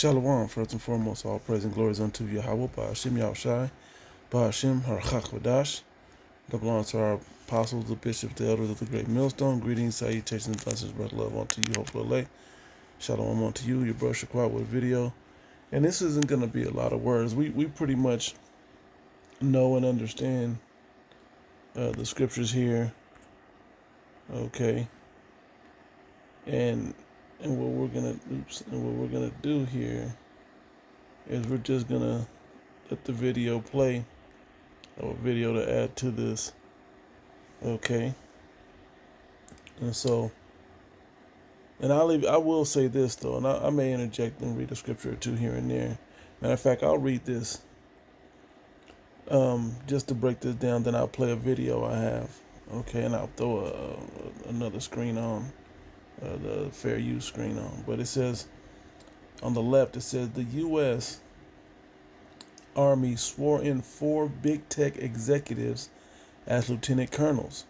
Shalom, first and foremost, all praise and glories unto Yahweh, Ba'ashem Yahushai, Ba'ashem Harachach Vadash. That belongs to our apostles, the bishops, the elders of the great millstone. Greetings, salutations, and blessings, brother love unto you, hopefully elect. Shalom unto you, your brother Shaquat with a video. And this isn't going to be a lot of words. We pretty much know and understand the scriptures here, okay? And what we're gonna do here is we're just gonna let the video play, or a video to add to this, okay? And so, and I will say this though, and I may interject and read a scripture or two here and there. Matter of fact, I'll read this just to break this down. Then I'll play a video I have, okay, and I'll throw another screen on. The fair use screen on. But it says, on the left, it says the U.S. Army swore in 4 big tech executives as lieutenant colonels.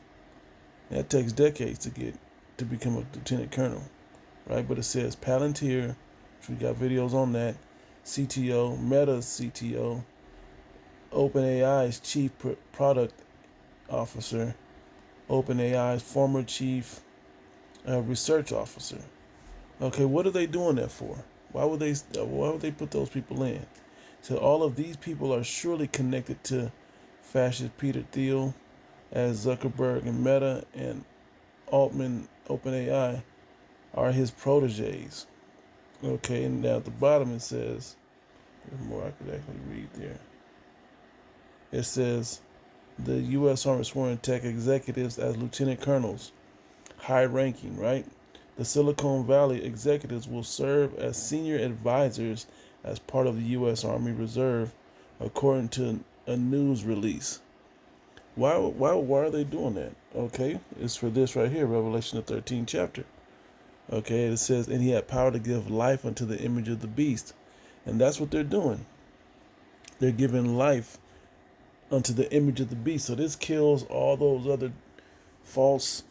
That takes decades to become a lieutenant colonel, right? But it says Palantir, which we got videos on that, CTO, Meta's CTO, OpenAI's chief product officer, OpenAI's former chief research officer. Okay, what are they doing that for? Why would they put those people in? So all of these people are surely connected to fascist Peter Thiel, as Zuckerberg and Meta and Altman, OpenAI, are his proteges. Okay, and now at the bottom it says, there's more I could actually read there. It says the U.S. Army sworn tech executives as lieutenant colonels, high ranking, right? The Silicon Valley executives will serve as senior advisors as part of the U.S. Army Reserve, according to a news release. Why are they doing that? Okay, it's for this right here, Revelation the 13th chapter. Okay, it says, and he had power to give life unto the image of the beast. And that's what they're doing. They're giving life unto the image of the beast. So this kills all those other false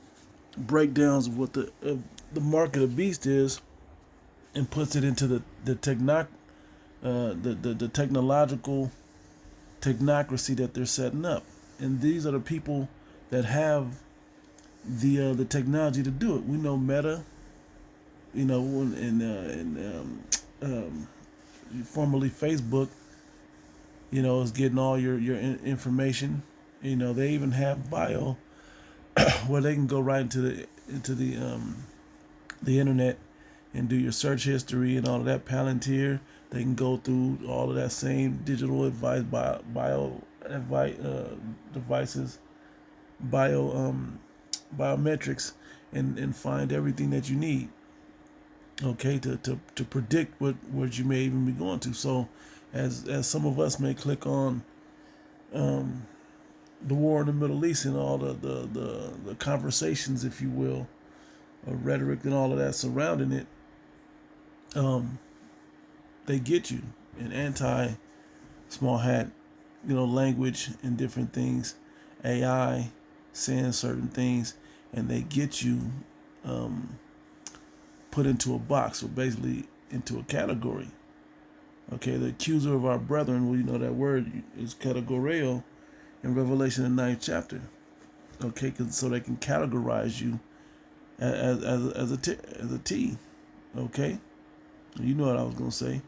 breakdowns of what the mark of the beast is, and puts it into the technological technocracy that they're setting up. And these are the people that have the technology to do it. We know Meta, you know, formerly Facebook, you know, is getting all your information. You know, they even have bio where they can go right into the internet and do your search history and all of that. Palantir, they can go through all of that same digital advice, devices, biometrics, and find everything that you need. Okay, to predict what you may even be going to. So, as some of us may click on the war in the Middle East and all the conversations, if you will, rhetoric and all of that surrounding it, they get you in anti small hat, you know, language and different things, AI saying certain things, and they get you put into a box, or basically into a category. Okay, the accuser of our brethren, well, you know that word is categoreo in Revelation the 9th chapter. Okay, so they can categorize you as a T. Okay, you know what I was gonna say.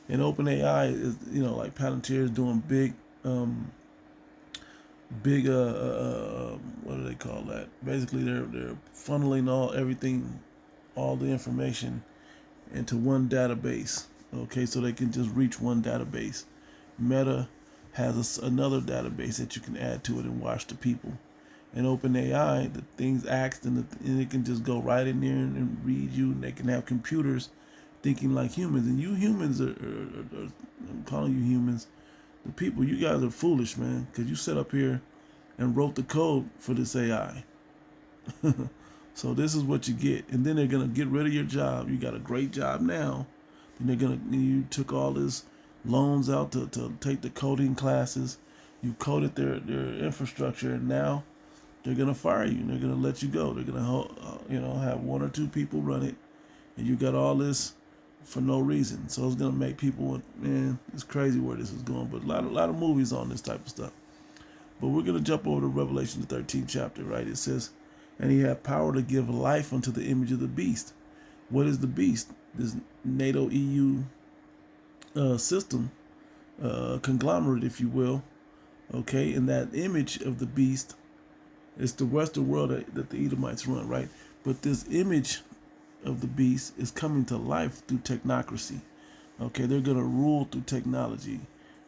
And OpenAI is, you know, like Palantir is doing big what do they call that? Basically, they're funneling all the information into one database. Okay, so they can just reach one database. Meta has another database that you can add to it and watch the people. And OpenAI, the things asked, and it can just go right in there and read you, and they can have computers thinking like humans. And you humans I'm calling you humans, the people, you guys are foolish, man, because you sat up here and wrote the code for this AI. So this is what you get. And then they're going to get rid of your job. You got a great job now. And you took all this loans out to take the coding classes. You coded their infrastructure, and now they're gonna fire you. They're gonna let you go. They're gonna have 1 or 2 people run it, and you got all this for no reason. So it's gonna make people, man, it's crazy where this is going. But a lot of movies on this type of stuff. But we're gonna jump over to Revelation, the 13th chapter, right? It says, "And he had power to give life unto the image of the beast." What is the beast? This NATO EU system, conglomerate, if you will. Okay, and that image of the beast is the Western world that the Edomites run, right? But this image of the beast is coming to life through technocracy. Okay, they're gonna rule through technology.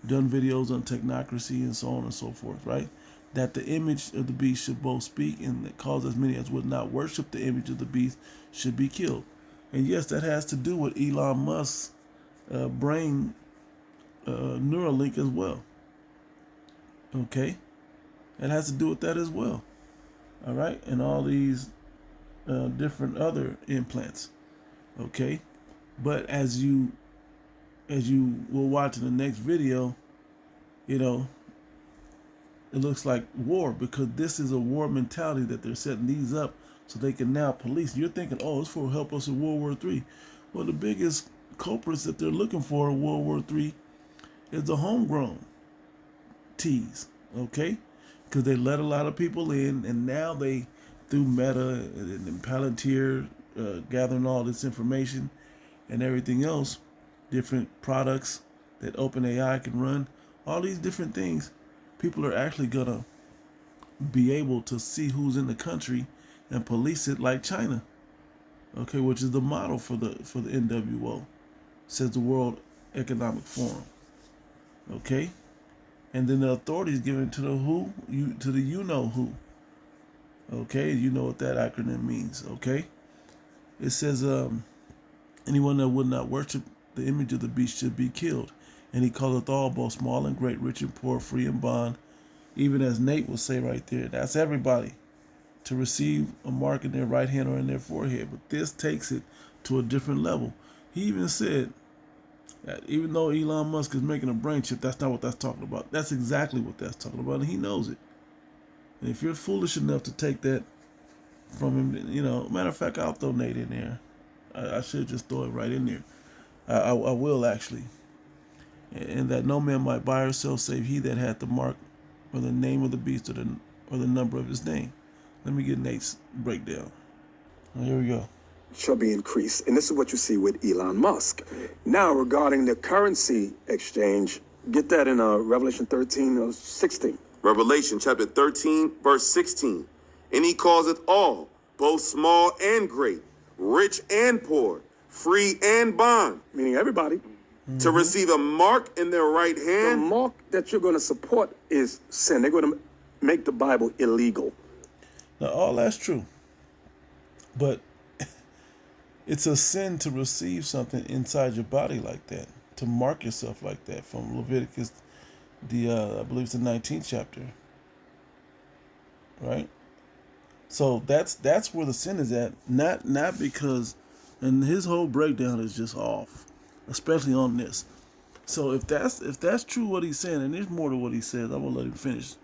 Done videos on technocracy and so on and so forth, right? That the image of the beast should both speak and that cause as many as would not worship the image of the beast should be killed. And yes, that has to do with Elon Musk's brain Neuralink as well. Okay, it has to do with that as well. All right, and all these different other implants. Okay, but as you will watch in the next video, you know, it looks like war, because this is a war mentality that they're setting these up so they can now police. You're thinking, oh, it's for help us in World War III. Well, the biggest culprits that they're looking for in World War III is the homegrown T's, okay? Because they let a lot of people in, and now they, through Meta and Palantir, gathering all this information and everything else, different products that OpenAI can run, all these different things, people are actually gonna be able to see who's in the country and police it like China, okay, which is the model for the NWO, says the World Economic Forum, okay, and then the authorities given to the who, to the you know who, okay, you know what that acronym means, okay. It says anyone that would not worship the image of the beast should be killed. And he calleth all, both small and great, rich and poor, free and bond, even as Nate will say right there. That's everybody, to receive a mark in their right hand or in their forehead. But this takes it to a different level. He even said that even though Elon Musk is making a brain chip, that's not what that's talking about. That's exactly what that's talking about, and he knows it. And if you're foolish enough to take that from him, you know, matter of fact, I'll throw Nate in there. I should just throw it right in there. I will actually. And that no man might buy or sell save he that had the mark or the name of the beast or the number of his name. Let me get Nate's breakdown. Here we go. Shall be increased. And this is what you see with Elon Musk. Now, regarding the currency exchange, get that in Revelation 13 or 16. Revelation chapter 13, verse 16. And he causeth all, both small and great, rich and poor, free and bond, Meaning everybody. to receive a mark in their right The hand. mark that you're going to support is sin. They're going to make the Bible illegal. Now, all that's true. But it's a sin to receive something inside your body like that, to mark yourself like that, from Leviticus, I believe it's the 19th chapter. Right? So that's where the sin is at. Not because, and his whole breakdown is just off, especially on this. So if that's true what he's saying, and there's more to what he says, I will let him finish.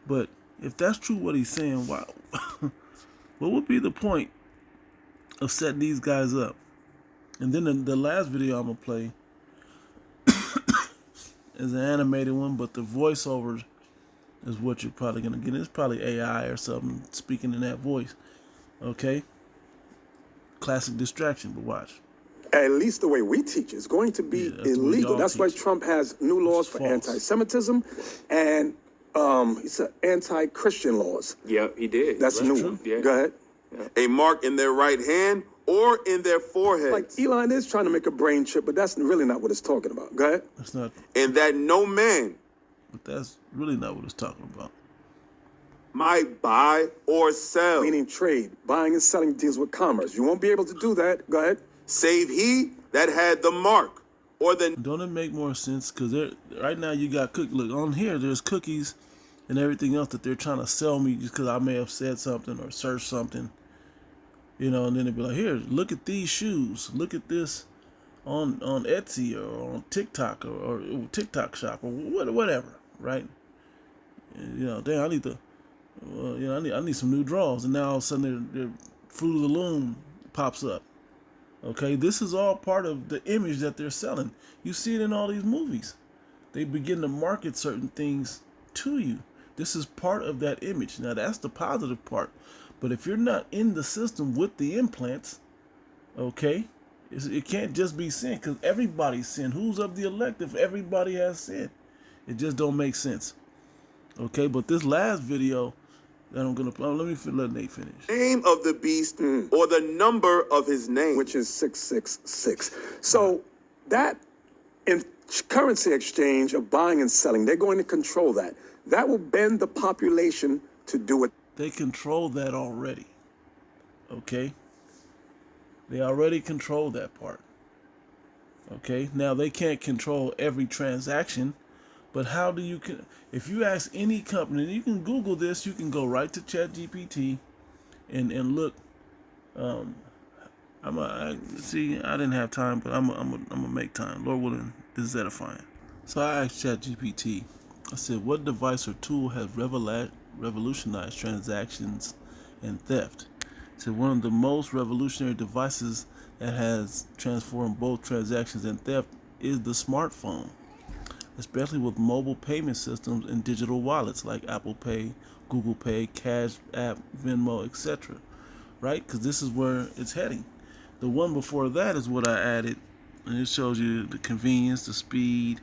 But if that's true what he's saying, wow, what would be the point of setting these guys up? And then the last video I'm gonna play is an animated one, but the voiceover is what you're probably gonna get. It's probably AI or something speaking in that voice. Okay? Classic distraction, but watch. At least the way we teach is going to be Yeah, that's the way illegal. y'all That's why teach. Trump has new laws It's for false. anti-Semitism and he said anti-Christian laws. Yeah, he did. That's new. true. Yeah. Go ahead. A mark in their right hand or in their forehead. Like Elon is trying to make a brain chip, but that's really not what it's talking about. Go ahead. That's not, And that no man but that's really not what it's talking about. might buy or sell, Meaning trade, buying and selling deals with commerce. You won't be able to do that. Go ahead. save he that had the mark or the Don't it make more sense? Because right now you got look on here. There's cookies and everything else that they're trying to sell me just because I may have said something or searched something, you know. And then they'd be like, "Here, look at these shoes. Look at this on Etsy or on TikTok or TikTok Shop or whatever." Right? And, you know, damn, I need to, you know, I need some new drawers. And now all of a sudden, the Fruit of the Loom pops up. Okay, this is all part of the image that they're selling. You see it in all these movies. They begin to market certain things to you. This is part of that image. Now that's the positive part. But if you're not in the system with the implants, okay, it can't just be sin, because everybody's sin. Who's of the elect if everybody has sin? It just don't make sense. Okay, but this last video that I'm gonna play, let Nate finish. Name of the beast or the number of his name. which is 666. So that in currency exchange of buying and selling, they're going to control that. That will bend the population to do it. They control that already. Okay? They already control that part. Okay? Now they can't control every transaction, but how do you if you ask any company, and you can Google this, you can go right to ChatGPT and look. See, I didn't have time, but I'm gonna make time. Lord willing, this is edifying. So I asked ChatGPT. I said, what device or tool has revolutionized transactions and theft? I said, one of the most revolutionary devices that has transformed both transactions and theft is the smartphone, especially with mobile payment systems and digital wallets like Apple Pay, Google Pay, Cash App, Venmo, etc. Right? Because this is where it's heading. The one before that is what I added, and it shows you the convenience, the speed,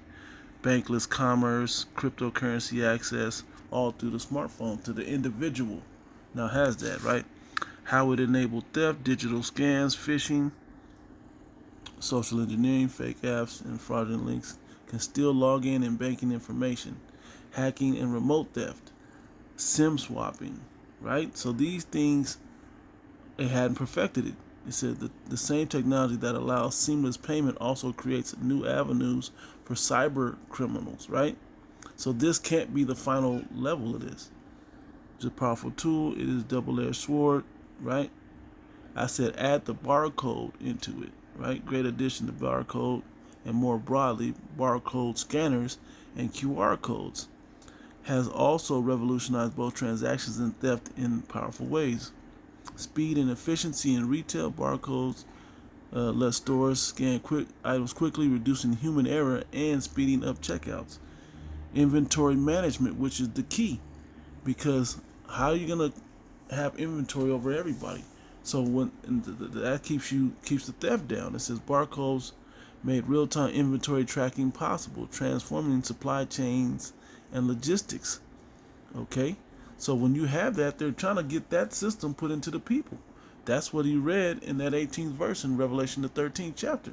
bankless commerce, cryptocurrency access, all through the smartphone to the individual. Now has that, right? How it enabled theft, digital scams, phishing, social engineering, fake apps, and fraudulent links can still log in and banking information, hacking and remote theft, SIM swapping, right? So these things, they hadn't perfected it. It said that the same technology that allows seamless payment also creates new avenues for cyber criminals, right? So this can't be the final level of this. It's a powerful tool. It is a double-edged sword, right? I said add the barcode into it, right? Great addition to barcode, and more broadly, barcode scanners and QR codes has also revolutionized both transactions and theft in powerful ways. Speed and efficiency in retail, barcodes let stores scan items quickly, reducing human error and speeding up checkouts. Inventory management, which is the key, because how are you gonna have inventory over everybody? So that keeps the theft down. It says barcodes made real-time inventory tracking possible, transforming supply chains and logistics. Okay, so when you have that, they're trying to get that system put into the people. That's what he read in that 18th verse in Revelation, the 13th chapter.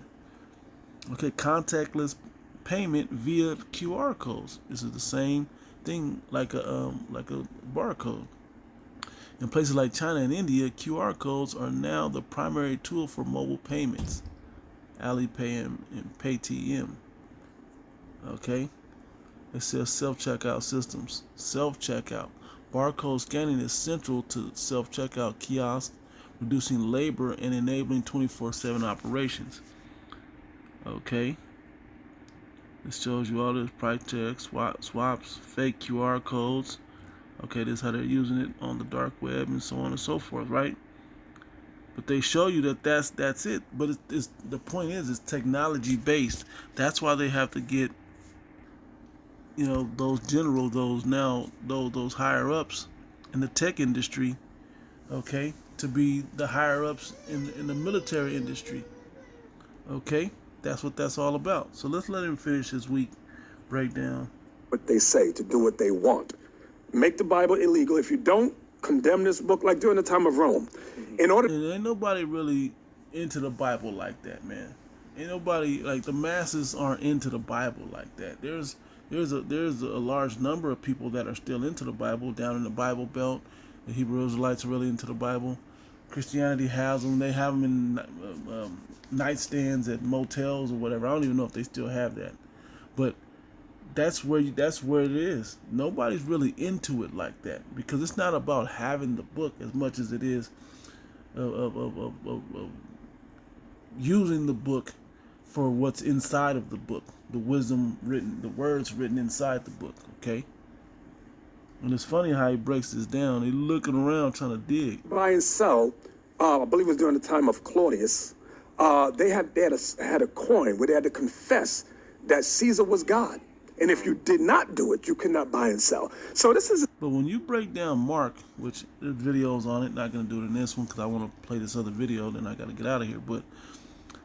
Okay, contactless payment via QR codes. This is the same thing like a barcode. In places like China and India, QR codes are now the primary tool for mobile payments. Alipay and Paytm. Okay, it says self-checkout systems. Self-checkout. Barcode scanning is central to self-checkout kiosks, reducing labor and enabling 24/7 operations. Okay. This shows you all this price checks, swaps, fake QR codes. Okay, this is how they're using it on the dark web and so on and so forth, right? But they show you that that's it. But it's the point is, it's technology based. That's why they have to get, those generals, those higher ups in the tech industry, okay, to be the higher ups in the military industry. Okay, that's what that's all about. So let's let him finish his week breakdown. What they say, to do what they want. Make the Bible illegal. If you don't, condemn this book like during the time of Rome. In order, and ain't nobody really into the Bible like that, man. Ain't nobody, like, the masses aren't into the Bible like that. There's a large number of people that are still into the Bible down in the Bible Belt. The Hebrew Israelites are really into the Bible. Christianity has them. They have them in nightstands at motels or whatever. I don't even know if they still have that, but that's where it is. Nobody's really into it like that, because it's not about having the book as much as it is of using the book for what's inside of the book, the wisdom written, the words written inside the book. Okay. And it's funny how he breaks this down. He's looking around trying to dig. buy and sell, I believe it was during the time of Claudius, they had a coin where they had to confess that Caesar was God. And if you did not do it, you could not buy and sell. So this is. But when you break down Mark, which there's videos on it, not gonna do it in this one because I want to play this other video, then I gotta get out of here. But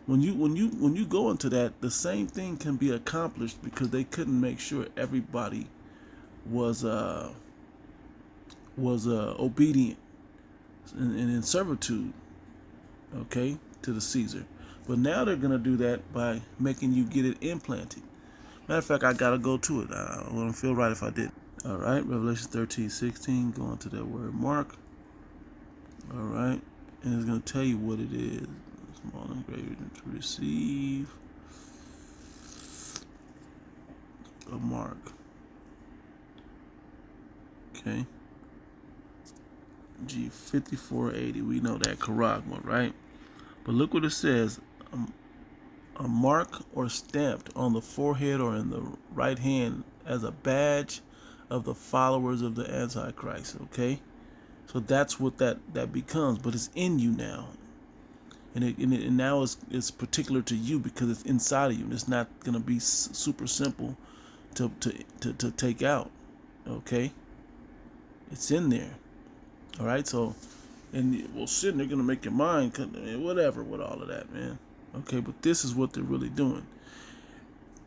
when you go into that, the same thing can be accomplished because they couldn't make sure everybody was obedient and in servitude, okay, to the Caesar. But now they're gonna do that by making you get it implanted. Matter of fact, I gotta go to it. I wouldn't feel right if I didn't. All right, Revelation 13:16, going to that word Mark. All right, and it's going to tell you what it is. Small and greater to receive a mark. Okay. G5480, we know that charagma, right? But look what it says. A mark or stamped on the forehead or in the right hand as a badge of the followers of the Antichrist, okay? So that's what that becomes, but it's in you now. And now it's particular to you because it's inside of you. And it's not going to be super simple to take out, okay? It's in there, all right? So, and well, shit, they're going to make your mind, whatever with all of that, man. Okay, but this is what they're really doing.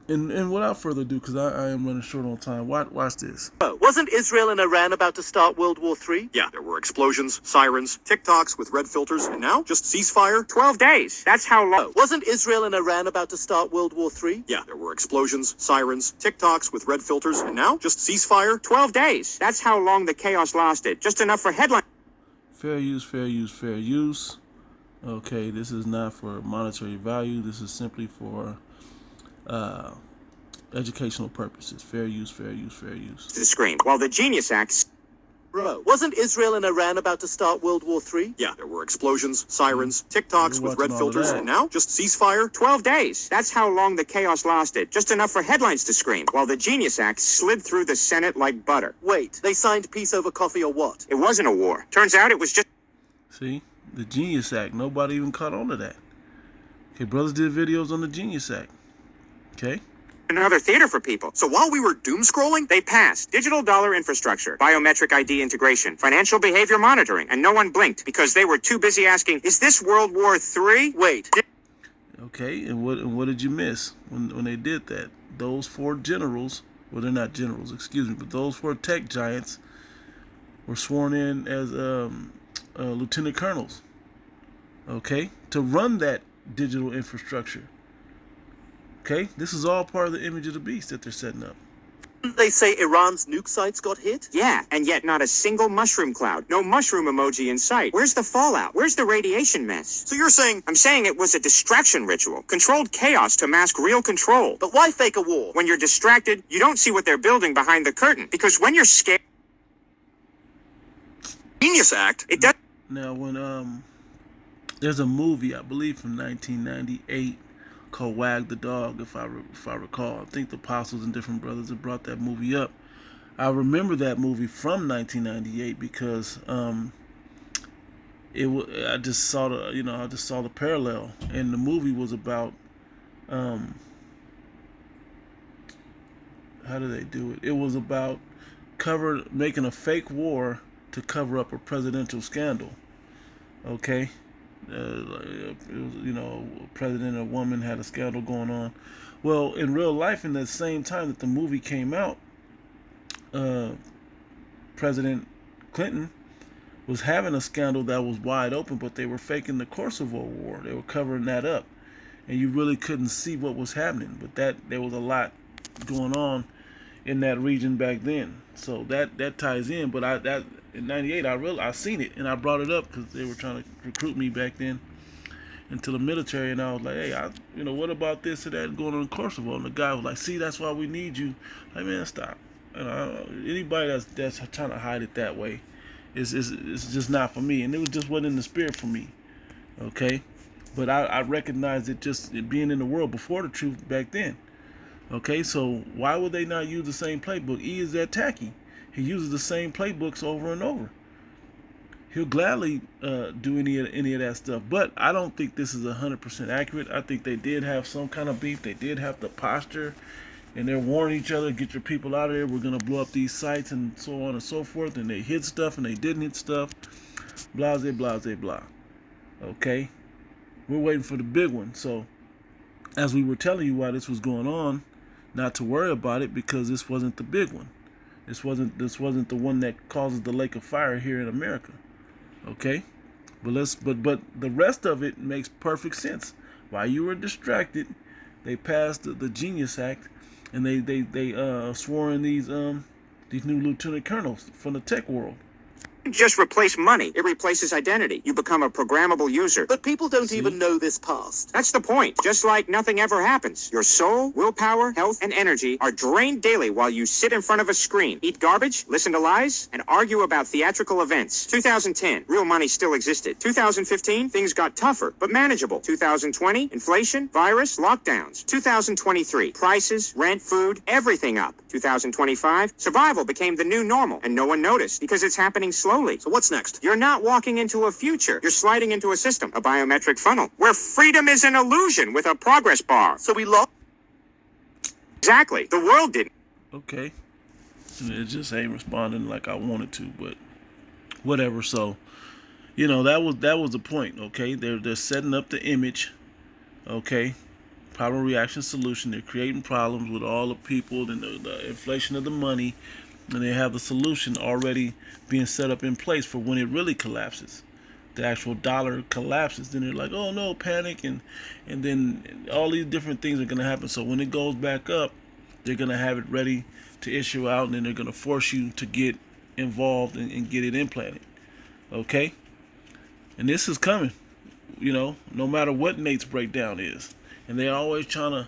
And without further ado, because I am running short on time, watch this. Wasn't Israel and Iran about to start World War III? Yeah, there were explosions, sirens, TikToks with red filters, and now just ceasefire. 12 days. That's how long. Wasn't Israel and Iran about to start World War III? Yeah, there were explosions, sirens, TikToks with red filters, and now just ceasefire. 12 days. That's how long the chaos lasted. Just enough for headline. Fair use, fair use, fair use. Okay, this is not for monetary value. This is simply for educational purposes. Fair use, fair use, fair use. To scream. While the Genius Act. Bro, wasn't Israel and Iran about to start World War III? Yeah, there were explosions, sirens, TikToks with red watching all of filters, that. and now just ceasefire. 12 days. That's how long the chaos lasted. Just enough for headlines to scream. While the Genius Act slid through the Senate like butter. Wait, they signed peace over coffee or what? It wasn't a war. Turns out it was just. See, the Genius Act. Nobody even caught on to that. Okay, brothers did videos on the Genius Act. Okay. Another theater for people. So while we were doom scrolling, They passed digital dollar infrastructure, biometric ID integration, financial behavior monitoring, and no one blinked because they were too busy asking, is this World War III? Wait, Okay, and what did you miss when they did that? Those four generals, well, they're not generals, excuse me, but those four tech giants were sworn in as lieutenant colonels. Okay, to run that digital infrastructure. Okay, this is all part of the image of the beast that they're setting up. didn't they say Iran's nuke sites got hit? Yeah, and yet not a single mushroom cloud. No mushroom emoji in sight. Where's the fallout? Where's the radiation mess? so you're saying I'm saying it was a distraction ritual. Controlled chaos to mask real control. But why fake a war? When you're distracted, you don't see what they're building behind the curtain. Because when you're scared, Genius Act? it does. Now, when there's a movie I believe from 1998 called Wag the Dog, if I recall. I think the Apostles and different brothers have brought that movie up. I remember that movie from 1998 because I just saw the parallel, and the movie was about how do they do it? It was about making a fake war to cover up a presidential scandal. Okay. It was, a president and a woman had a scandal going on. Well, in real life, in the same time that the movie came out, President Clinton was having a scandal that was wide open, but they were faking the Kosovo War. They were covering that up, and you really couldn't see what was happening. But there was a lot going on in that region back then, so that ties in. But in '98, I seen it, and I brought it up because they were trying to recruit me back then into the military, and I was like, hey, what about this or that going on in Kosovo? And the guy was like, see, that's why we need you. Like, man, stop. Anybody that's trying to hide it that way is just not for me, and it wasn't in the spirit for me. Okay, but I recognized it being in the world before the truth back then. Okay, so why would they not use the same playbook? E is that tacky. He uses the same playbooks over and over. he'll gladly do any of that stuff. But I don't think this is 100% accurate. I think they did have some kind of beef. They did have the posture, and they're warning each other, get your people out of there. We're gonna blow up these sites and so on and so forth. And they hit stuff and they didn't hit stuff. Blase, blase, blah. Okay, we're waiting for the big one. So, as we were telling you why this was going on, not to worry about it because this wasn't the big one. This wasn't the one that causes the lake of fire here in America. Okay, but the rest of it makes perfect sense. While you were distracted, they passed the Genius Act, and they swore in these new lieutenant colonels from the tech world. Just replace money. It replaces identity. You become a programmable user. But people don't even know this past. That's the point. Just like nothing ever happens. Your soul, willpower, health, and energy are drained daily while you sit in front of a screen, eat garbage, listen to lies, and argue about theatrical events. 2010, real money still existed. 2015, things got tougher, but manageable. 2020, inflation, virus, lockdowns. 2023, prices, rent, food, everything up. 2025, survival became the new normal, and no one noticed because it's happening slowly. So what's next? You're not walking into a future. You're sliding into a system, a biometric funnel, where freedom is an illusion with a progress bar. So we lost. Exactly. The world didn't. Okay, it just ain't responding like I wanted to, but whatever. So, that was the point. Okay, they're setting up the image. Okay, problem reaction solution. They're creating problems with all the people and the inflation of the money. And they have the solution already being set up in place for when it really collapses. The actual dollar collapses. Then they're like, oh no, panic. And then all these different things are going to happen. So when it goes back up, they're going to have it ready to issue out. And then they're going to force you to get involved and get it implanted. Okay? And this is coming, no matter what Nate's breakdown is. And they're always trying to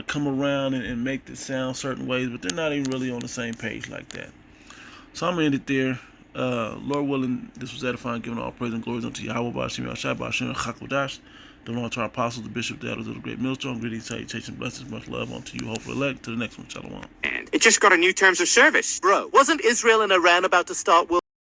come around and make it sound certain ways, but they're not even really on the same page like that. So I'm going to end it there. Lord willing, this was edifying, giving all praise and glory unto Yahweh, Ba'ashim Yahshai, Ba'ashim Chakodash, the Lord to our apostles, the bishop, the elders of the great millstone. Greetings, salutations, blessings, much love unto you, hopefully elect. To the next one, shalom. And it just got a new terms of service. Bro, wasn't Israel and Iran about to start